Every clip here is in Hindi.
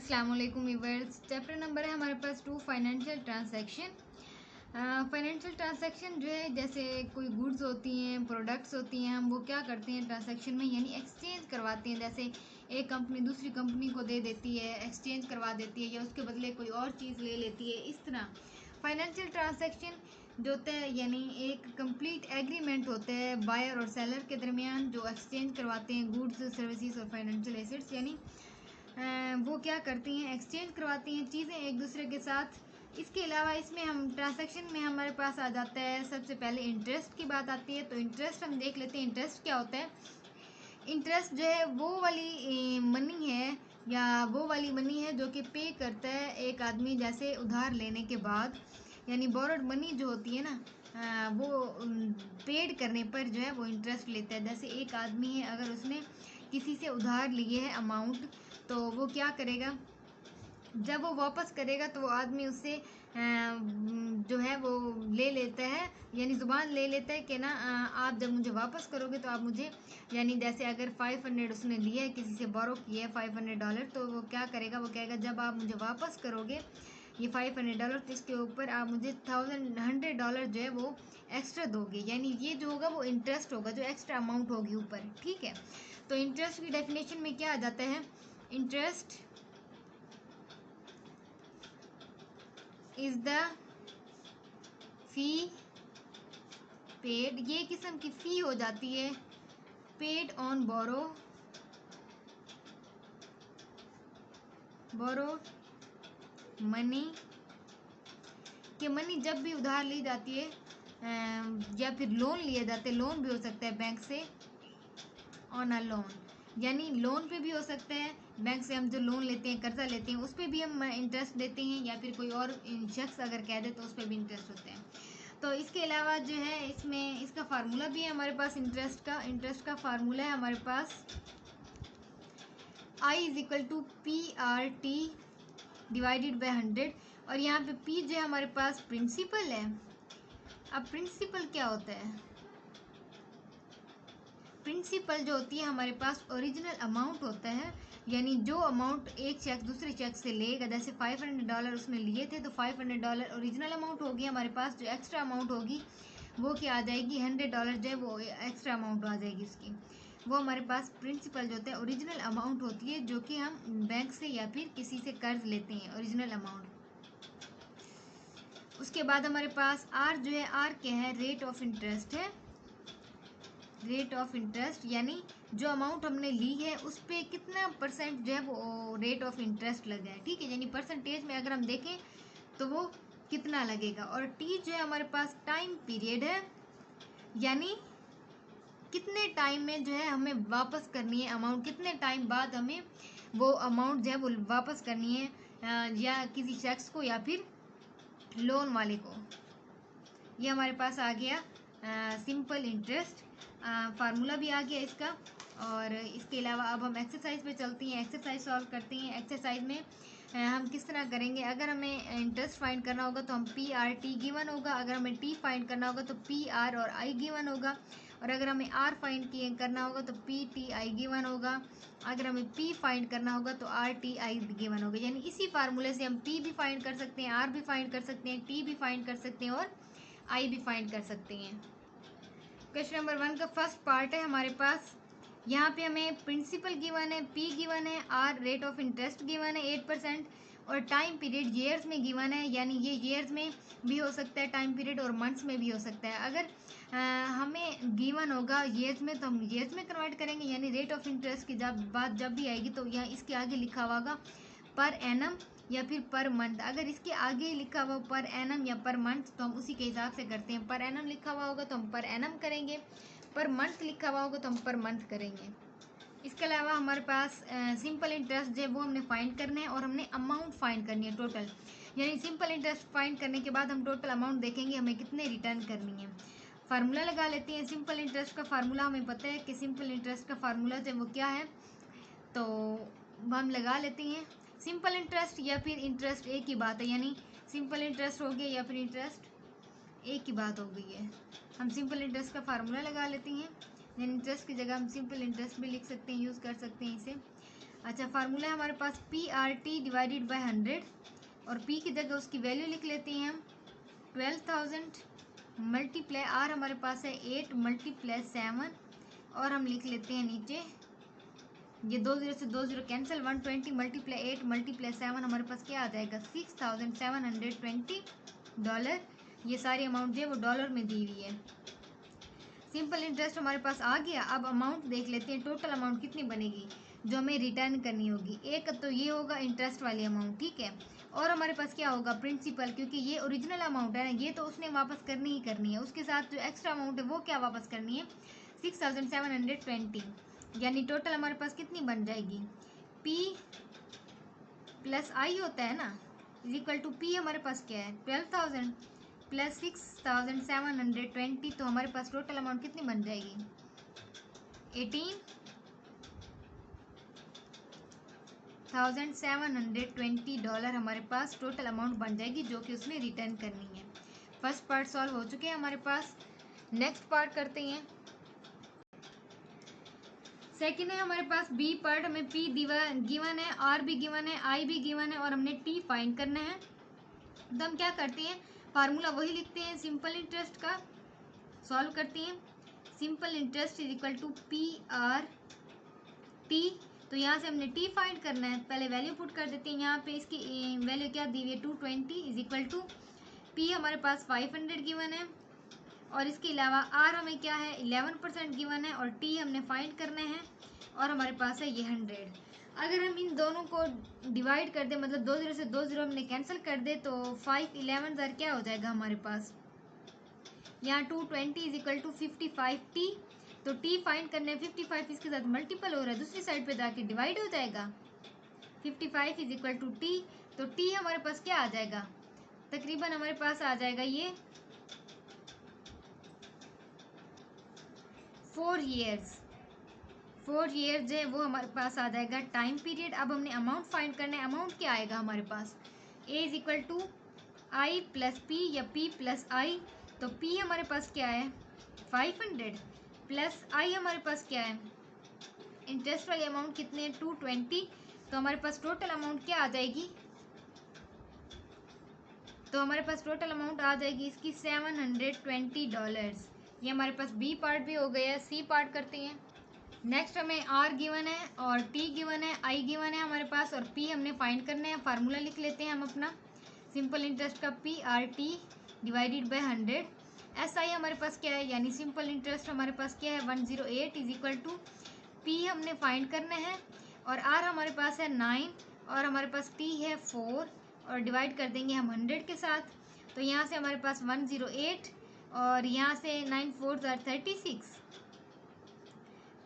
अस्सलाम वालेकुम व्यूअर्स। चैप्टर नंबर है हमारे पास 2 फाइनेंशियल ट्रांसैक्शन। फाइनेंशियल ट्रांसैक्शन जो है जैसे कोई गुड्स होती हैं, प्रोडक्ट्स होती हैं, हम वो क्या करते हैं ट्रांसैक्शन में, यानी एक्सचेंज करवाते हैं। जैसे एक कंपनी दूसरी कंपनी को दे देती है, एक्सचेंज करवा देती है, या उसके बदले कोई और चीज़ ले लेती है। इस तरह फाइनेंशियल ट्रांसैक्शन जो होता है यानी एक कंप्लीट एग्रीमेंट होता है बायर और सेलर के दरमियान, जो एक्सचेंज करवाते हैं गुड्स, सर्विसेज और फाइनेंशियल एसेट्स। यानी वो क्या करती हैं, एक्सचेंज करवाती हैं चीज़ें एक दूसरे के साथ। इसके अलावा इसमें हम ट्रांसैक्शन में हमारे पास आ जाता है, सबसे पहले इंटरेस्ट की बात आती है। तो इंटरेस्ट हम देख लेते हैं, इंटरेस्ट क्या होता है। इंटरेस्ट जो है वो वाली मनी है, या वो वाली मनी है जो कि पे करता है एक आदमी, जैसे उधार लेने के बाद, यानी बोरोड मनी जो होती है ना, वो पेड करने पर जो है वो इंटरेस्ट लेता है। जैसे एक आदमी है, अगर उसने किसी से उधार लिए है अमाउंट, तो वो क्या करेगा, जब वो वापस करेगा तो वो आदमी उससे जो है वो ले लेता है, यानी ज़ुबान ले लेता है कि ना आप जब मुझे वापस करोगे तो आप मुझे, यानी जैसे अगर 500 उसने लिया है, किसी से बोरो किया है $500, तो वो क्या करेगा, वो कहेगा जब आप मुझे वापस करोगे ये $500, तो इसके ऊपर आप मुझे $100 जो है वो एक्स्ट्रा दोगे। यानी ये जो होगा वो इंटरेस्ट होगा, जो एक्स्ट्रा अमाउंट होगी ऊपर। ठीक है, तो इंटरेस्ट की डेफिनेशन में क्या आ जाता है, interest is the fee paid, ये किस्म की फ़ी हो जाती है पेड ऑन बोरो मनी, कि मनी जब भी उधार ली जाती है या फिर लोन लिए जाते हैं, लोन भी हो सकता है बैंक से, ऑन अ लोन, यानी लोन पे भी हो सकता है, बैंक से हम जो लोन लेते हैं, कर्जा लेते हैं, उस पर भी हम इंटरेस्ट देते हैं, या फिर कोई और शख्स अगर कह दे तो उस पर भी इंटरेस्ट होता है। तो इसके अलावा जो है इसमें इसका फार्मूला भी है हमारे पास, इंटरेस्ट का फार्मूला है हमारे पास I is equal to PRT divided by 100, और यहाँ पे P जो है हमारे पास प्रिंसिपल है। अब प्रिंसिपल क्या होता है, प्रिंसिपल जो होती है हमारे पास ओरिजिनल अमाउंट होता है, यानी जो अमाउंट एक शख्स दूसरे शख्स से लेगा, जैसे $500 उसने लिए थे, तो $500 ओरिजिनल अमाउंट होगी हमारे पास। जो एक्स्ट्रा अमाउंट होगी वो क्या आ जाएगी, $100 जो है वो एक्स्ट्रा अमाउंट आ जाएगी उसकी। वो हमारे पास प्रिंसिपल जो होता है ओरिजिनल अमाउंट होती है, जो कि हम बैंक से या फिर किसी से कर्ज लेते हैं, ओरिजिनल अमाउंट। उसके बाद हमारे पास आर जो है, आर क्या है, रेट ऑफ इंटरेस्ट है। रेट ऑफ इंटरेस्ट यानी जो अमाउंट हमने ली है उस पर कितना परसेंट जो है वो रेट ऑफ इंटरेस्ट लगा है। ठीक है, यानी परसेंटेज में अगर हम देखें तो वो कितना लगेगा। और टी जो है हमारे पास टाइम पीरियड है, यानी कितने टाइम में जो है हमें वापस करनी है अमाउंट, कितने टाइम बाद हमें वो अमाउंट जो है वो वापस करनी है, या किसी शख्स को या फिर लोन वाले को। ये हमारे पास आ गया सिंपल इंटरेस्ट, फार्मूला भी आ गया इसका। और इसके अलावा अब हम एक्सरसाइज पे चलती हैं, एक्सरसाइज सॉल्व करते हैं। एक्सरसाइज में हम किस तरह करेंगे, अगर हमें इंटरेस्ट फाइंड करना होगा तो हम PRT गिवन होगा, अगर हमें T फाइंड करना होगा तो PR और I गिवन होगा, और अगर हमें R फाइंड करना होगा तो PTI गिवन होगा, अगर हमें P फाइंड करना होगा तो RTI गिवन होगा। यानी इसी फार्मूले से हम P भी फाइंड कर सकते हैं, R भी फाइंड कर सकते हैं, T भी फाइंड कर सकते हैं और I भी फाइंड कर सकते हैं। क्वेश्चन नंबर 1 का फर्स्ट पार्ट है हमारे पास, यहाँ पे हमें प्रिंसिपल गिवन है, P गिवन है, R rate of interest given है 8%, और टाइम पीरियड ईयर्स में गिवन है, यानी ये ईयर्स में भी हो सकता है टाइम पीरियड, और मंथ्स में भी हो सकता है। अगर हमें गिवन होगा ईयर्स में तो हम ईयर्स में कन्वर्ट करेंगे, यानी रेट ऑफ इंटरेस्ट की बात जब भी आएगी तो यहाँ इसके आगे लिखा होगा पर एनम या फिर पर मंथ। अगर इसके आगे लिखा हुआ पर एनम या पर मंथ तो हम उसी के हिसाब से करते हैं। पर एनम लिखा हुआ होगा तो हम पर एनम करेंगे, पर मंथ लिखा हुआ होगा तो हम पर मंथ करेंगे। इसके अलावा हमारे पास सिंपल इंटरेस्ट जो है वो हमने फाइंड करना है, और हमने अमाउंट फाइंड करनी है टोटल। यानी सिंपल इंटरेस्ट फाइंड करने के बाद हम टोटल अमाउंट देखेंगे हमें कितने रिटर्न करनी है। फार्मूला लगा लेते हैं। सिंपल इंटरेस्ट का फार्मूला हमें पता है कि सिंपल इंटरेस्ट का फार्मूला जो है वो क्या है, तो हम लगा लेते हैं। सिंपल इंटरेस्ट या फिर इंटरेस्ट एक ही बात है, यानी सिंपल इंटरेस्ट हो गया या फिर इंटरेस्ट एक ही बात हो गई है। हम सिंपल इंटरेस्ट का फार्मूला लगा लेते हैं, यानी इंटरेस्ट की जगह हम सिंपल इंटरेस्ट भी लिख सकते हैं, यूज़ कर सकते हैं इसे। अच्छा, फार्मूला है हमारे पास PRT डिवाइडेड बाय 100 और P की जगह उसकी वैल्यू लिख लेते हैं हम 12,000 मल्टीप्लाई R हमारे पास है 8 मल्टीप्लाई 7 और हम लिख लेते हैं नीचे ये 20 से 20 कैंसिल 120 मल्टीप्लाई 8 मल्टीप्लाई 7 हमारे पास क्या आ जाएगा $6,720। ये सारी अमाउंट जो है वो डॉलर में दी हुई है। सिंपल इंटरेस्ट हमारे पास आ गया। अब अमाउंट देख लेते हैं टोटल अमाउंट कितनी बनेगी जो हमें रिटर्न करनी होगी। एक तो ये होगा इंटरेस्ट वाली अमाउंट, ठीक है, और हमारे पास क्या होगा प्रिंसिपल, क्योंकि ये ओरिजिनल अमाउंट है ना, ये तो उसने वापस करनी ही करनी है। उसके साथ जो एक्स्ट्रा अमाउंट है वो क्या वापस करनी है 6,720, यानी टोटल हमारे पास कितनी बन जाएगी P प्लस आई होता है ना इज इक्वल टू P हमारे पास क्या है 12,000 प्लस 6,720, तो हमारे पास टोटल अमाउंट कितनी बन जाएगी $18,720 हमारे पास टोटल अमाउंट बन जाएगी जो कि उसने रिटर्न करनी है। फर्स्ट पार्ट सॉल्व हो चुके हैं हमारे पास। नेक्स्ट पार्ट करते हैं। सेकेंड है हमारे पास बी पार्ट, हमें P गिवन है, R भी गिवन है, I भी गिवन है और हमने T फाइंड करना है। तो हम क्या करते हैं फार्मूला वही लिखते हैं सिंपल इंटरेस्ट का, सॉल्व करते हैं। Simple interest is equal to PRT। तो यहाँ से हमने T फाइंड करना है, पहले वैल्यू पुट कर देते हैं। यहाँ पे इसकी वैल्यू क्या दी हुई है 220 इज इक्वल टू P हमारे पास 500 गिवन है और इसके अलावा R हमें क्या है 11% गिवन है और T हमने फाइंड करना है और हमारे पास है ये 100। अगर हम इन दोनों को डिवाइड कर दे, मतलब 20 से 20 हमने कैंसिल कर दे, तो 5 11 क्या हो जाएगा हमारे पास, यहाँ 220 इज इक्वल टू 55T। तो T फाइंड करने 55 इसके साथ मल्टीपल हो रहा है, दूसरी साइड पे जाके डिवाइड हो जाएगा 55 इज इक्वल टू T। तो T हमारे पास क्या आ जाएगा, तकरीबन हमारे पास आ जाएगा ये 4 ईयर्स है वो हमारे पास आ जाएगा टाइम पीरियड। अब हमने अमाउंट फाइंड करना है। अमाउंट क्या आएगा हमारे पास A is equal to I plus P या P प्लस I। तो P हमारे पास क्या है 500 प्लस I हमारे पास क्या है इंटरेस्ट वाली अमाउंट कितने है 220। तो हमारे पास टोटल अमाउंट क्या आ जाएगी, तो हमारे पास टोटल अमाउंट आ जाएगी इसकी $720। ये हमारे पास B पार्ट भी हो गया है। C पार्ट करते हैं। नेक्स्ट हमें R गिवन है और T गिवन है, I गिवन है हमारे पास और P हमने फाइंड करना है। फार्मूला लिख लेते हैं हम अपना सिंपल इंटरेस्ट का PRT डिवाइडेड बाय 100। SI हमारे पास क्या है, यानी सिंपल इंटरेस्ट हमारे पास क्या है 108 इज इक्वल टू P हमने फाइंड करना है और R हमारे पास है 9 और हमारे पास T है 4 और डिवाइड कर देंगे हम 100 के साथ। तो यहाँ से हमारे पास 108 और यहाँ से 9 4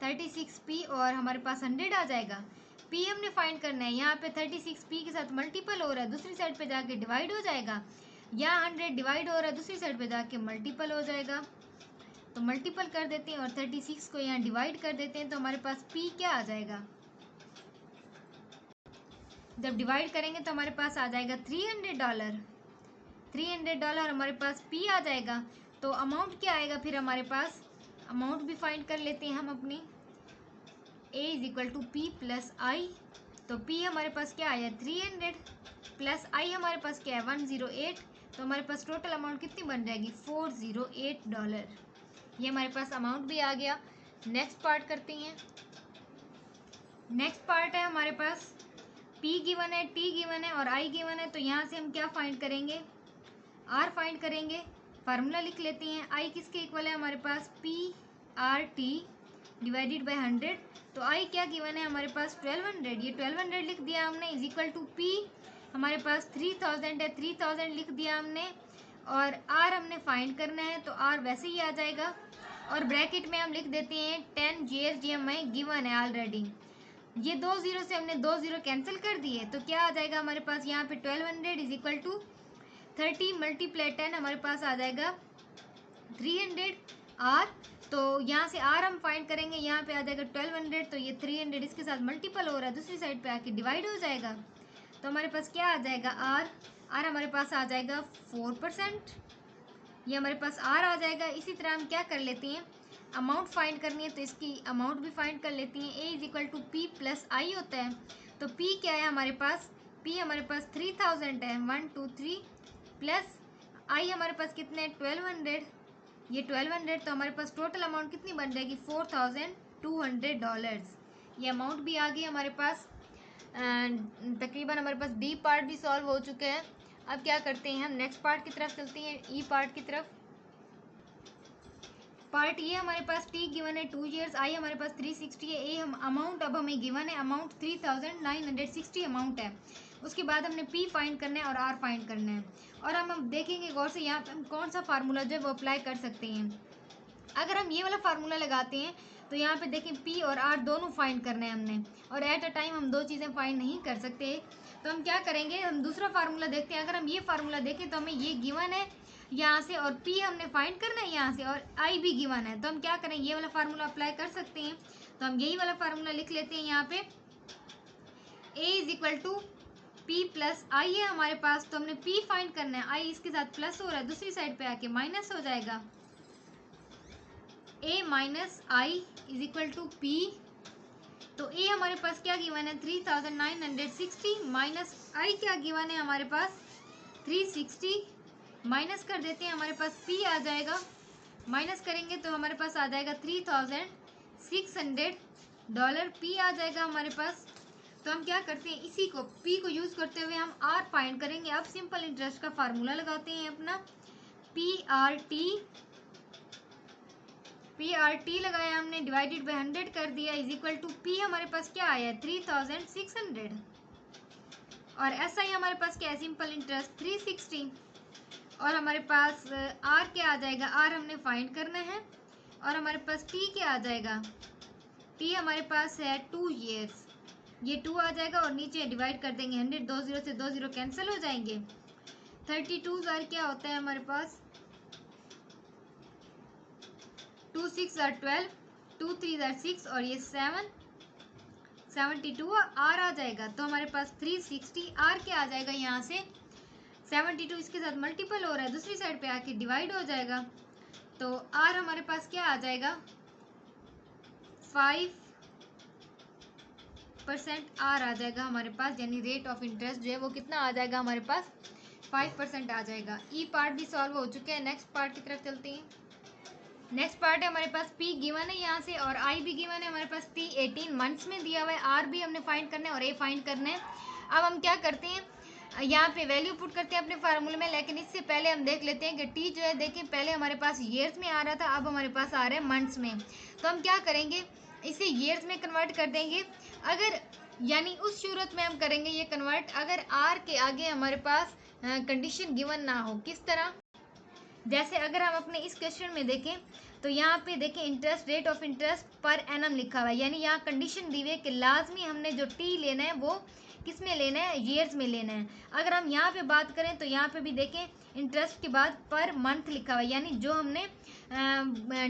36P और हमारे पास 100 आ जाएगा। P हमने फाइंड करना है, यहाँ पे 36P के साथ मल्टीपल हो रहा है, दूसरी साइड पे जाके डिवाइड हो जाएगा। यहाँ 100 डिवाइड हो रहा है, दूसरी साइड पे जाके मल्टीपल हो जाएगा। तो मल्टीपल कर देते हैं और 36 को यहाँ डिवाइड कर देते हैं। तो हमारे पास P क्या आ जाएगा, जब डिवाइड करेंगे तो हमारे पास आ जाएगा $300 हमारे पास P आ जाएगा। तो अमाउंट क्या आएगा फिर हमारे पास, अमाउंट भी फाइंड कर लेते हैं हम अपनी। A is equal to P plus I। तो P हमारे पास क्या आया 300 प्लस I हमारे पास क्या है 108। तो हमारे पास टोटल अमाउंट कितनी बन जाएगी $408। ये हमारे पास अमाउंट भी आ गया। नेक्स्ट पार्ट करते हैं। नेक्स्ट पार्ट है हमारे पास P गिवन है, T गिवन है और I गिवन है। तो यहाँ से हम क्या फाइंड करेंगे, R फाइंड करेंगे। फार्मूला लिख लेते हैं। I किसके इक्वल है हमारे पास PRT डिवाइडेड बाय 100। तो I क्या गिवन है हमारे पास 1200, ये 1200 लिख दिया हमने इज इक्वल टू P हमारे पास 3000 है, 3000 लिख दिया हमने और R हमने फाइंड करना है। तो R वैसे ही आ जाएगा और ब्रैकेट में हम लिख देते हैं 10 years, ये हमें गिवन है ऑलरेडी। ये 2 0 से हमने 2 0 कैंसिल कर दिए। तो क्या आ जाएगा हमारे पास यहाँ पे 1200 इज इक्वल टू 30 मल्टीप्लाई 10 हमारे पास आ जाएगा 300 R। तो यहाँ से R हम फाइंड करेंगे, यहाँ पे आ जाएगा 1200। तो ये 300 इसके साथ मल्टीपल हो रहा है, दूसरी साइड पे आके डिवाइड हो जाएगा। तो हमारे पास क्या आ जाएगा R हमारे पास आ जाएगा 4%। ये हमारे पास R आ जाएगा। इसी तरह हम क्या कर लेते हैं, अमाउंट फाइंड करनी है तो इसकी अमाउंट भी फाइंड कर लेती हैं। A is equal to P plus I होता है। तो P क्या है हमारे पास, P हमारे पास 3000 है, 1 2 3 प्लस आई हमारे पास कितने 1200, ये 1200, तो हमारे पास टोटल अमाउंट कितनी बन जाएगी $4200। ये अमाउंट भी आ गई हमारे पास। तकरीबन हमारे पास डी पार्ट भी सॉल्व हो चुका है। अब क्या करते हैं हम नेक्स्ट पार्ट की तरफ चलते हैं, ई पार्ट की तरफ। पार्ट ये हमारे पास टी गिवन है 2 ईयर्स, आई हमारे पास 360 है, ए हम अमाउंट अब हमें गिवन है, अमाउंट 3960 अमाउंट है। उसके बाद हमने पी फाइंड करना है और आर फाइंड करना है। और हम देखेंगे गौर से यहाँ पे हम कौन सा फार्मूला जो है वो अप्लाई कर सकते हैं। अगर हम ये वाला फार्मूला लगाते हैं तो यहाँ पे देखें पी और आर दोनों फाइंड करना है हमने, और एट अ टाइम हम दो चीज़ें फाइंड नहीं कर सकते। तो हम क्या करेंगे, हम दूसरा फार्मूला देखते हैं। अगर हम ये फार्मूला देखें तो हमें ये गिवन है यहाँ से, और पी हमने फाइंड करना है यहाँ से, और आई भी गिवन है। तो हम क्या करें, ये वाला फार्मूला अप्लाई कर सकते हैं। तो हम यही वाला फार्मूला लिख लेते हैं यहाँ पे, A is equal to P plus I है हमारे पास। तो हमने पी फाइंड करना है, आई इसके साथ प्लस हो रहा है, दूसरी साइड पे आके माइनस हो जाएगा। A minus I is equal to P. तो ए हमारे पास क्या गिवन है 3960, माइनस आई क्या गिवन है हमारे पास 360, माइनस कर देते हैं, हमारे पास पी आ जाएगा। माइनस करेंगे तो हमारे पास आ जाएगा $3600, पी आ जाएगा हमारे पास। तो हम क्या करते हैं, इसी को पी को यूज़ करते हुए हम आर फाइंड करेंगे। अब सिंपल इंटरेस्ट का फार्मूला लगाते हैं अपना, पी आर टी लगाया हमने, डिवाइडेड बाई 100 कर दिया, इज इक्वल टू पी हमारे पास क्या आया 3600, और एस आई हमारे पास क्या है सिंपल इंटरेस्ट 360, और हमारे पास आर क्या आ जाएगा, आर हमने फाइंड करना है, और हमारे पास टी क्या आ जाएगा, टी हमारे पास है 2 ईयर्स, ये 2 आ जाएगा, और नीचे डिवाइड कर देंगे 100, 2 0 से 2 0 कैंसिल हो जाएंगे। 32 आर क्या होता है हमारे पास 2 6 आर 12, 2 3 आर 6, और ये 72 आर आ जाएगा। तो हमारे पास 360 आर क्या आ जाएगा, यहाँ से 72 इसके साथ मल्टीपल हो रहा है, दूसरी साइड पे आके डिवाइड हो जाएगा। तो आर हमारे पास क्या आ जाएगा 5% आर आ जाएगा हमारे पास, यानी रेट ऑफ इंटरेस्ट जो है वो कितना आ जाएगा हमारे पास 5% आ जाएगा। ई पार्ट भी सॉल्व हो चुके हैं। नेक्स्ट पार्ट की तरफ चलते हैं। नेक्स्ट पार्ट है हमारे पास पी गिवन है यहाँ से, और आई भी गिवन है हमारे पास, टी 18 मंथ्स में दिया हुआ है, आर भी हमने फाइंड करना है और ए फाइंड करना है। अब हम क्या करते हैं, यहाँ पे वैल्यू पुट करते हैं अपने फार्मूले में, लेकिन इससे पहले हम देख लेते हैं कि टी जो है देखिए पहले हमारे पास ईयर्स में आ रहा था, अब हमारे पास आ रहा है मंथ्स में। तो हम क्या करेंगे, इसे ईयर्स में कन्वर्ट कर देंगे। अगर यानी उस सूरत में हम करेंगे ये कन्वर्ट अगर आर के आगे हमारे पास कंडीशन गिवन ना हो। किस तरह, जैसे अगर हम अपने इस क्वेश्चन में देखें तो यहाँ पे देखें interest rate of interest per annum लिखा हुआ है, यानी यहाँ कंडीशन दी हुई है कि लाजमी हमने जो टी लेना है वो किस में लेना है, ईयर्स में लेना है। अगर हम यहाँ पे बात करें तो यहाँ पे भी देखें इंटरेस्ट के बाद पर मंथ लिखा हुआ है, यानी जो हमने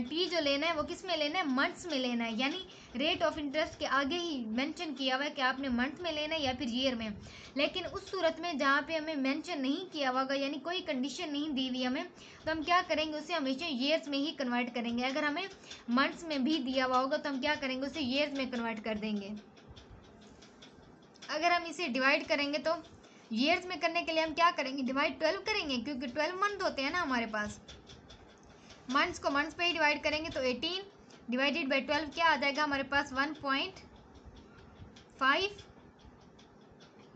टी जो लेना है वो किस में लेना है, मंथ्स में लेना है, यानी रेट ऑफ इंटरेस्ट के आगे ही मेंशन किया हुआ है कि आपने मंथ में लेना है या फिर ईयर में। लेकिन उस सूरत में जहाँ पे हमें मेंशन नहीं किया होगा, यानी कोई कंडीशन नहीं दी हुई हमें, तो हम क्या करेंगे उसे हमेशा ईयर्स में ही कन्वर्ट करेंगे। अगर हमें मंथ्स में भी दिया हुआ होगा तो हम क्या करेंगे उसे ईयर्स में कन्वर्ट कर देंगे। अगर हम इसे डिवाइड करेंगे तो ईयर्स में करने के लिए हम क्या करेंगे, डिवाइड 12 करेंगे, क्योंकि 12 मंथ होते हैं ना हमारे पास। मंथ्स को मंथ्स पे ही डिवाइड करेंगे तो 18 डिवाइडेड बाई 12 क्या आ जाएगा हमारे पास 1.5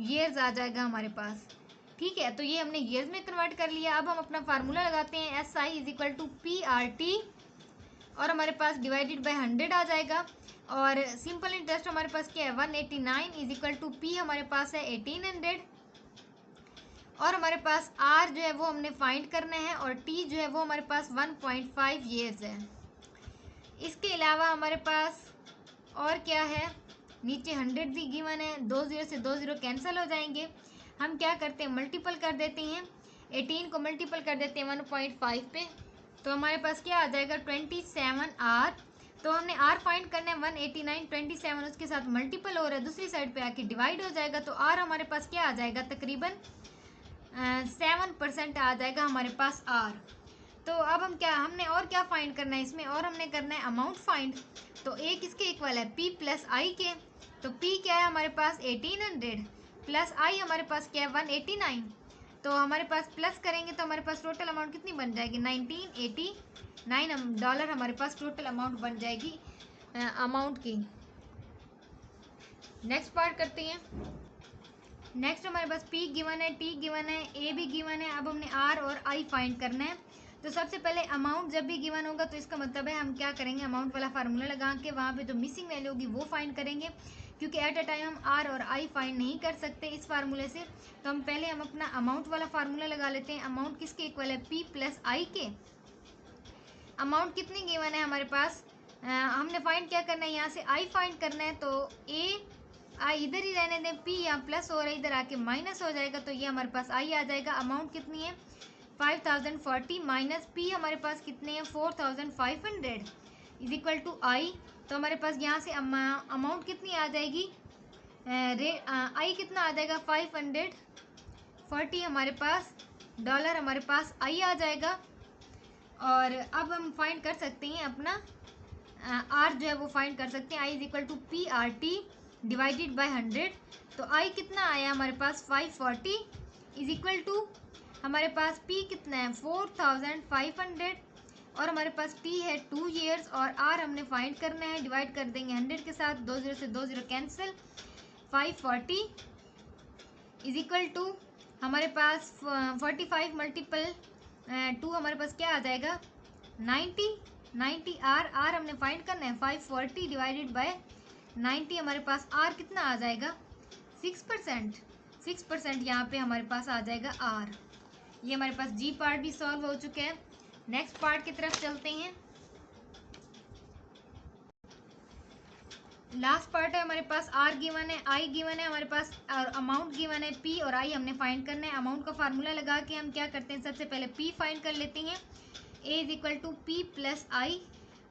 ईयर्स आ जाएगा हमारे पास। ठीक है, तो ये हमने ईयर्स में कन्वर्ट कर लिया। अब हम अपना फार्मूला लगाते हैं, S I is equal to P R T, और हमारे पास डिवाइडेड बाई 100 आ जाएगा, और सिंपल इंटरेस्ट हमारे पास क्या है 189 इज इक्वल टू पी हमारे पास है 1800, और हमारे पास आर जो है वो हमने फाइंड करना है, और टी जो है वो हमारे पास 1.5 ईयर्स है। इसके अलावा हमारे पास और क्या है, नीचे 100 भी गिवन है, 2 0 से 2 0 कैंसिल हो जाएंगे। हम क्या करते हैं मल्टीपल कर देते हैं, 18 को मल्टीपल कर देते हैं 1.5 पे, तो हमारे पास क्या आ जाएगा 27 आर। तो हमने आर फाइंड करना है 189, 27 उसके साथ मल्टीपल हो रहा है, दूसरी साइड पे आके डिवाइड हो जाएगा, तो आर हमारे पास क्या आ जाएगा तकरीबन 7% आ जाएगा हमारे पास आर। तो अब हमने और क्या फाइंड करना है इसमें, और हमने करना है अमाउंट फाइंड। तो ए किसके इक्वल है, पी प्लस आई के। तो पी क्या है हमारे पास 1800 प्लस आई हमारे पास क्या है 189। तो हमारे पास प्लस करेंगे तो हमारे पास टोटल अमाउंट कितनी बन जाएगी, $1989 हमारे पास टोटल अमाउंट बन जाएगी अमाउंट की। नेक्स्ट पार्ट करते हैं। नेक्स्ट हमारे पास P गिवन है, T गिवन है, A भी गिवन है। अब हमने R और I फाइंड करना है। तो सबसे पहले अमाउंट जब भी गिवन होगा तो इसका मतलब है हम क्या करेंगे, अमाउंट वाला फार्मूला लगा के वहाँ पे जो मिसिंग वैल्यू होगी वो फाइंड करेंगे, क्योंकि एट अ टाइम हम R और I फाइंड नहीं कर सकते इस फार्मूले से। तो हम पहले अपना अमाउंट वाला फार्मूला लगा लेते हैं। अमाउंट किसके इक्वल है, P प्लस आई के। अमाउंट कितनी गिवन है हमारे पास, हमने फाइंड क्या करना है, यहाँ से आई फाइंड करना है। तो आई इधर ही रहने दें, पी यहाँ प्लस हो रहा है, इधर आके माइनस हो जाएगा, तो ये हमारे पास आई आ जाएगा। अमाउंट कितनी है 5040 माइनस पी हमारे पास कितने हैं 4500 इज इक्वल टू आई। तो हमारे पास यहाँ से अमाउंट कितनी आ जाएगी, आई कितना आ जाएगा 540 हमारे पास डॉलर हमारे पास आई आ जाएगा। और अब हम फाइंड कर सकते हैं अपना आर जो है वो फाइंड कर सकते हैं। I is equal to P R T divided by 100। तो आई कितना आया हमारे पास 540 इज इक्वल टू हमारे पास पी कितना है 4500 और हमारे पास टी है 2 years और आर हमने फाइंड करना है। डिवाइड कर देंगे 100 के साथ, 2 0 से 2 0 कैंसिल, 540 इज इक्वल टू हमारे पास 45 मल्टीपल 2 हमारे पास क्या आ जाएगा 90 आर हमने फाइंड करना है 540 डिवाइडेड बाय 90 हमारे पास आर कितना आ जाएगा 6%। यहाँ पे हमारे पास आ जाएगा आर। ये हमारे पास जी पार्ट भी सॉल्व हो चुके हैं। नेक्स्ट पार्ट की तरफ चलते हैं। लास्ट पार्ट है हमारे पास आर गिवन है, आई गिवन है हमारे पास और अमाउंट गिवन है पी और आई हमने फाइंड करना है। अमाउंट का फार्मूला लगा के हम क्या करते हैं, सबसे पहले पी फाइंड कर लेते हैं। A is equal to P plus I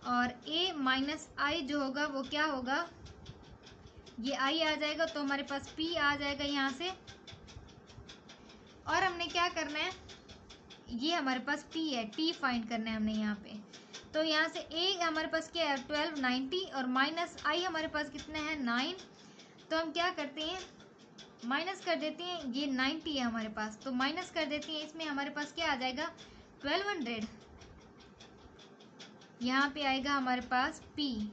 और ए माइनस आई जो होगा वो क्या होगा, ये आई आ जाएगा। तो हमारे पास पी आ जाएगा यहाँ से और हमने क्या करना है, ये हमारे पास टी है, टी फाइंड करना है हमने यहाँ पे। तो यहाँ से ए हमारे पास क्या है 1290 और माइनस आई हमारे पास कितना है 9। तो हम क्या करते हैं माइनस कर देते हैं, ये 90 है हमारे पास तो माइनस कर देते हैं। इसमें हमारे पास क्या आ जाएगा 1200, यहाँ पे आएगा हमारे पास पी।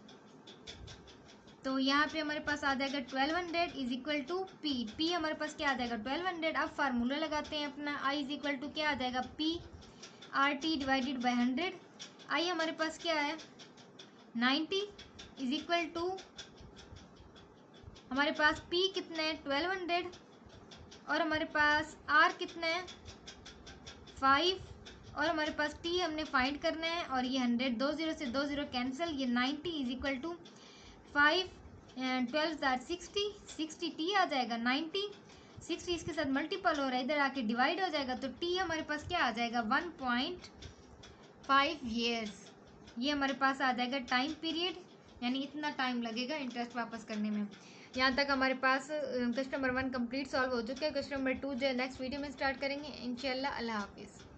तो यहाँ पे हमारे पास आ जाएगा 1200 इज इक्वल टू पी हमारे पास क्या आ जाएगा 1200। अब फार्मूला लगाते हैं अपना, आई इज इक्वल टू क्या आ जाएगा P R T divided by 100। आई हमारे पास क्या है 90 इज इक्वल टू हमारे पास पी कितना है 1200 और हमारे पास आर कितना है 5 और हमारे पास टी हमने फाइंड करना है और ये 100, 2 0 से 2 0 कैंसिल, ये 90 इज इक्वल टू 5 12 60 टी आ जाएगा 90, 60 इसके साथ मल्टीपल हो रहा है, इधर आके डिवाइड हो जाएगा। तो टी हमारे पास क्या आ जाएगा 1.5 years। ये हमारे पास आ जाएगा टाइम पीरियड, यानी इतना टाइम लगेगा इंटरेस्ट वापस करने में। यहाँ तक हमारे पास क्वेश्चन नंबर 1 कंप्लीट सॉल्व हो चुका है। क्वेश्चन नंबर 2 जो है नेक्स्ट वीडियो में स्टार्ट करेंगे इंशाल्लाह। अल्लाह हाफिज़।